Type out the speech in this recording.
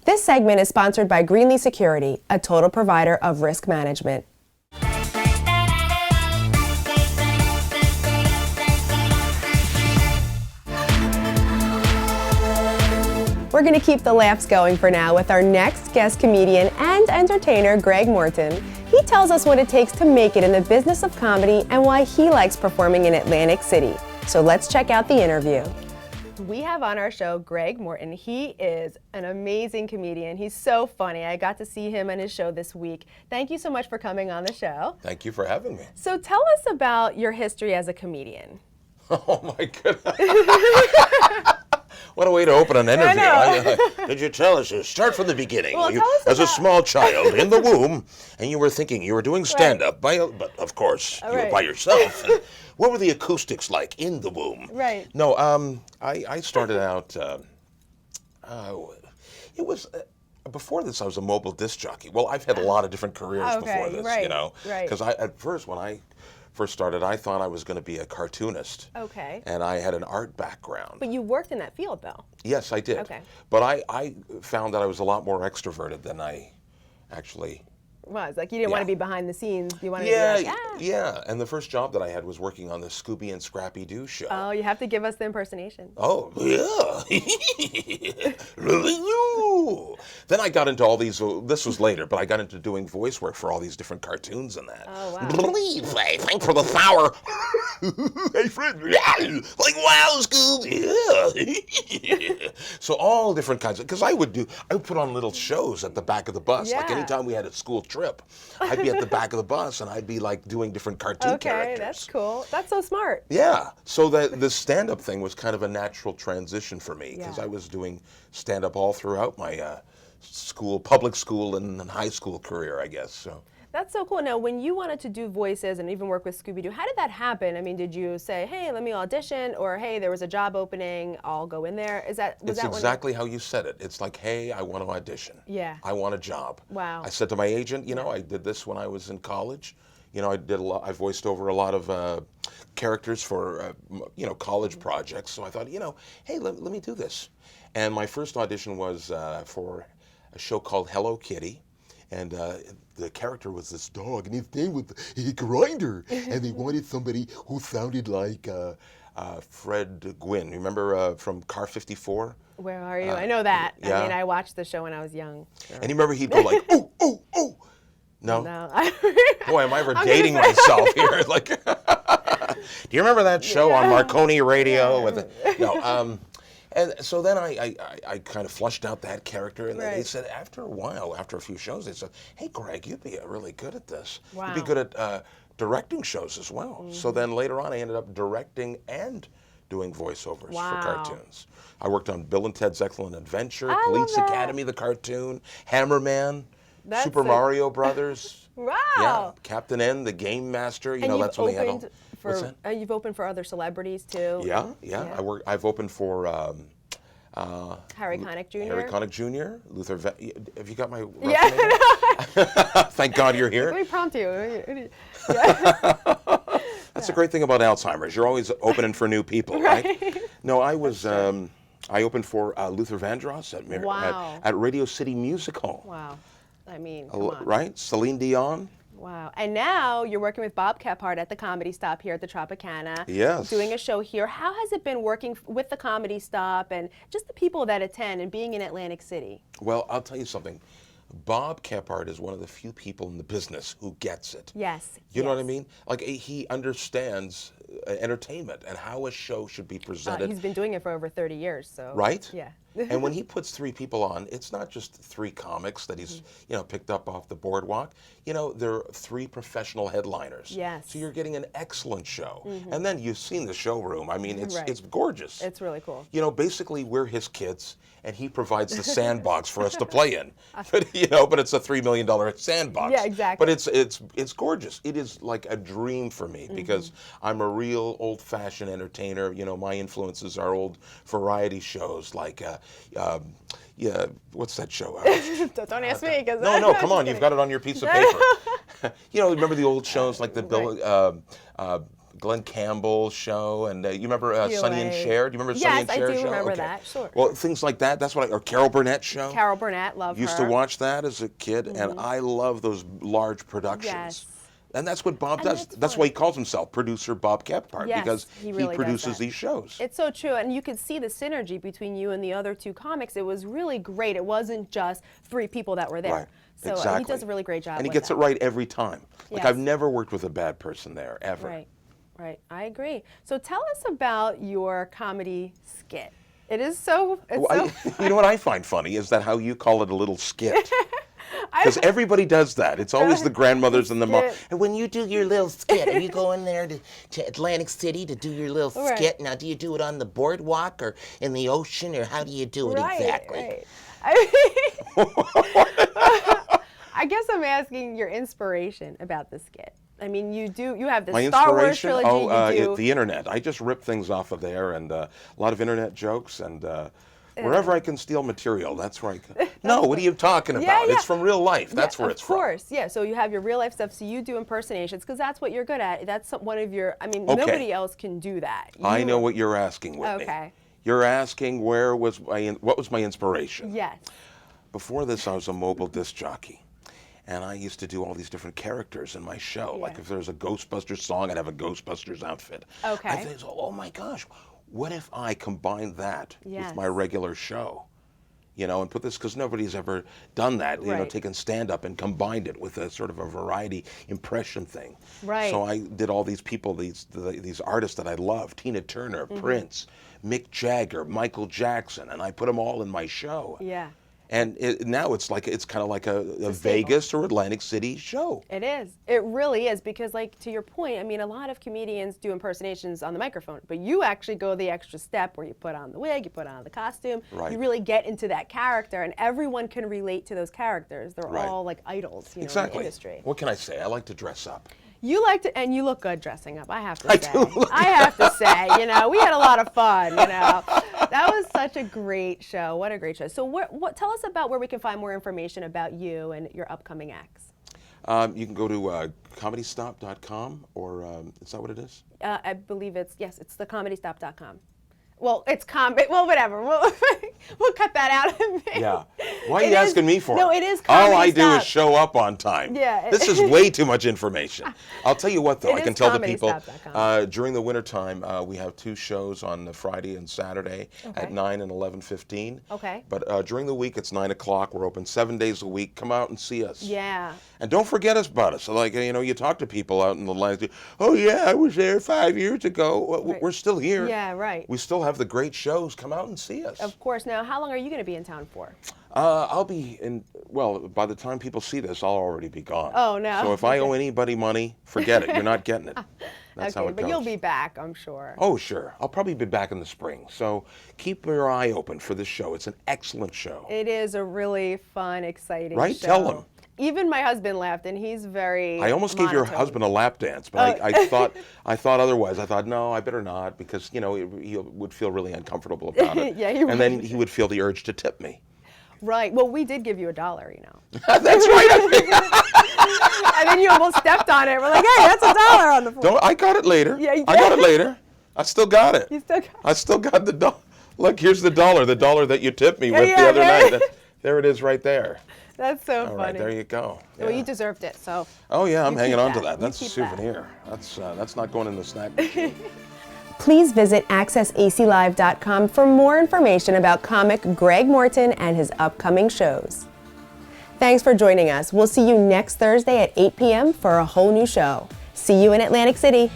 This segment is sponsored by Greenlee Security, a total provider of risk management. We're going to keep the laughs going for now with our next guest comedian and entertainer, Greg Morton. He tells us what it takes to make it in the business of comedy and why he likes performing in Atlantic City. So let's check out the interview. We have on our show Greg Morton. He is an amazing comedian. He's so funny. I got to see him on his show this week. Thank you so much for coming on the show. Thank you for having me. So tell us about your history as a comedian. Oh my goodness. What a way to open an interview. Did you tell us? Start from the beginning. Well, as a small child in the womb, and you were thinking you were doing stand-up, but of course, you were by yourself. And what were the acoustics like in the womb? Right. No, I started out, it was... Before this, I was a mobile disc jockey. Well, I've had a lot of different careers before this, you know. Right. Because at first, when I first started, I thought I was going to be a cartoonist. Okay. And I had an art background. But you worked in that field, though. Yes, I did. Okay. But I found that I was a lot more extroverted than I actually was. Like, you didn't want to be behind the scenes. You wanted to be like, Yeah, and the first job that I had was working on the Scooby and Scrappy Doo show. Oh, you have to give us the impersonation. Oh, yeah. Then I got into all these, this was later, but I got into doing voice work for all these different cartoons and that. Oh, wow. Believe me, thank for the flower. Hey, friend. Like, wow, Scooby. Yeah. So all different kinds of, because I would put on little shows at the back of the bus. Like anytime we had a school trip, I'd be at the back of the bus and I'd be like doing different cartoon characters. Okay, that's cool. That's so smart. Yeah. So the stand-up thing was kind of a natural transition for me because I was doing stand-up all throughout my public school and high school career, I guess. So. That's so cool. Now, when you wanted to do voices and even work with Scooby-Doo, how did that happen? I mean, did you say, hey, let me audition, or hey, there was a job opening, I'll go in there? Was that exactly how you said it. It's like, hey, I want to audition. Yeah. I want a job. Wow. I said to my agent, you know, I did this when I was in college. You know, I voiced over a lot of characters for, college projects. So I thought, you know, hey, let me do this. And my first audition was for a show called Hello Kitty. And the character was this dog, and his name was Grinder. And they wanted somebody who sounded like Fred Gwynn. Remember from Car 54? Where are you? I know that. Yeah. I mean, I watched the show when I was young. So. And you remember he'd go like, oh, oh, oh. No? No. Boy, am I ever dating myself here. Like, do you remember that show on Marconi Radio? And so then I kind of flushed out that character, and then they said after a while, after a few shows, they said, hey, Greg, you'd be really good at this. Wow. You'd be good at directing shows as well. Mm-hmm. So then later on, I ended up directing and doing voiceovers for cartoons. I worked on Bill and Ted's Excellent Adventure, Police Academy, the cartoon, Hammerman, Super Mario Brothers. Wow. Yeah, Captain N, the Game Master. You know, that's when they had all. You've opened for other celebrities too. Yeah. I've opened for Harry Connick Jr. Harry Connick Jr. Luther. Have you got my? Yeah. Thank God you're here. Let me prompt you. That's the great thing about Alzheimer's. You're always opening for new people, right? No, I was. I opened for Luther Vandross at Radio City Music Hall. Wow. I mean, come on. Right? Celine Dion. Wow. And now you're working with Bob Kephart at the Comedy Stop here at the Tropicana. Yes. Doing a show here. How has it been working with the Comedy Stop and just the people that attend and being in Atlantic City? Well, I'll tell you something. Bob Kephart is one of the few people in the business who gets it. Yes. You know what I mean? Like, he understands entertainment and how a show should be presented. He's been doing it for over 30 years, so. Right? Yeah. And when he puts three people on, it's not just three comics that he's, picked up off the boardwalk. You know, there are three professional headliners. Yes. So you're getting an excellent show. And then you've seen the showroom. I mean, it's gorgeous. It's really cool. You know, basically we're his kids, and he provides the sandbox for us to play in. But it's a $3 million sandbox. Yeah, exactly. But it's gorgeous. It is like a dream for me because I'm a real old-fashioned entertainer. You know, my influences are old variety shows like. What's that show? Don't ask me. No, come on. You've got it on your piece of paper. You know, remember the old shows like the Glenn Campbell's show, and you remember Sonny and Cher? Do you remember Sonny and Cher's show? Yes, I do remember Okay. that, sure. Well, things like that, that's what or Carol Burnett's show. Carol Burnett, love her. Used to watch that as a kid, and I love those large productions. Yes. And that's what Bob does. That's fun. why he calls himself producer Bob Kephart, Yes, because he really produces does that. these shows. It's so true, and you could see the synergy between you and the other two comics. It was really great. It wasn't just three people that were there. Right. So exactly. he does a really great job. And he with gets that. it right every time. Like Yes. I've never worked with a bad person there, ever. Right, right. I agree. So tell us about your comedy skit. It is so. You know what I find funny is that how you call it a little skit. Because everybody does that. It's always the grandmothers and the mom. And when you do your little skit, are you going there to Atlantic City to do your little skit? Now, do you do it on the boardwalk or in the ocean, or how do you do it exactly? Right. I guess I'm asking your inspiration about the skit. I mean, you have the My Star Wars inspiration? trilogy. The internet. I just rip things off of there, and a lot of internet jokes, and wherever I can steal material, that's where I can. No, what are you talking about? Yeah. It's from real life. That's where it's from. Of course, yeah. So you have your real life stuff. So you do impersonations because that's what you're good at. That's one of your. I mean, nobody else can do that. I know what you're asking, Whitney. Okay. You're asking what was my inspiration? Yes. Before this, I was a mobile disc jockey. And I used to do all these different characters in my show. Yeah. Like if there was a Ghostbusters song, I'd have a Ghostbusters outfit. Okay. I think, oh my gosh, what if I combined that with my regular show? You know, and put this, because nobody's ever done that, you know, taken stand-up and combined it with a sort of a variety impression thing. Right. So I did all these people, these artists that I love, Tina Turner, Prince, Mick Jagger, Michael Jackson, and I put them all in my show. Yeah. And now it's kind of like a Vegas or Atlantic City show. It is. It really is, because like to your point, I mean, a lot of comedians do impersonations on the microphone, but you actually go the extra step where you put on the wig, you put on the costume, you really get into that character, and everyone can relate to those characters. They're all like idols, you know, in the industry. What can I say? I like to dress up. You like to, and you look good dressing up, I have to say. I have to say, you know, we had a lot of fun, you know. That was such a great show. What a great show. So tell us about where we can find more information about you and your upcoming acts. You can go to comedystop.com, or is that what it is? I believe it's the comedystop.com. Well, it's well, whatever. We'll cut that out. Yeah. Why are you asking me for it? No, it is All I Comedy do Stop. is show up on time. Yeah. This is way too much information. I'll tell you what, though. I can tell the people, comedystop.com. during the wintertime, we have 2 shows on the Friday and Saturday at 9 and 11:15. Okay. But during the week, it's 9 o'clock. We're open 7 days a week. Come out and see us. Yeah. And don't forget about us. Like, you know, you talk to people out in the line. Oh, yeah, I was there 5 years ago. Well, we're still here. Yeah, right. We still have the great shows. Come out and see us. Of course. Now, how long are you going to be in town for? I'll be in, well, by the time people see this, I'll already be gone. Oh, no. So if I owe anybody money, forget it. You're not getting it. That's how it goes. But you'll be back, I'm sure. Oh, sure. I'll probably be back in the spring. So keep your eye open for this show. It's an excellent show. It is a really fun, exciting right? show. Tell them. Even my husband laughed, and he's very I almost gave your husband a lap dance, but I thought otherwise. I thought, no, I better not, because, you know, he would feel really uncomfortable about it. Yeah, and then he would feel the urge to tip me. Right. Well, we did give you $1, you know. That's right. And then you almost stepped on it. We're like, hey, that's $1 on the floor. I got it later. Yeah, you I got it later. I still got it. You still got it. I still got the dollar. Look, here's the dollar that you tipped me with the other night. There it is right there. That's so funny. All right, there you go. Yeah. Well, you deserved it, so. Oh, yeah, I'm hanging on to that. You That's a keep souvenir. That's not going in the snack machine. Please visit accessaclive.com for more information about comic Greg Morton and his upcoming shows. Thanks for joining us. We'll see you next Thursday at 8 p.m. for a whole new show. See you in Atlantic City.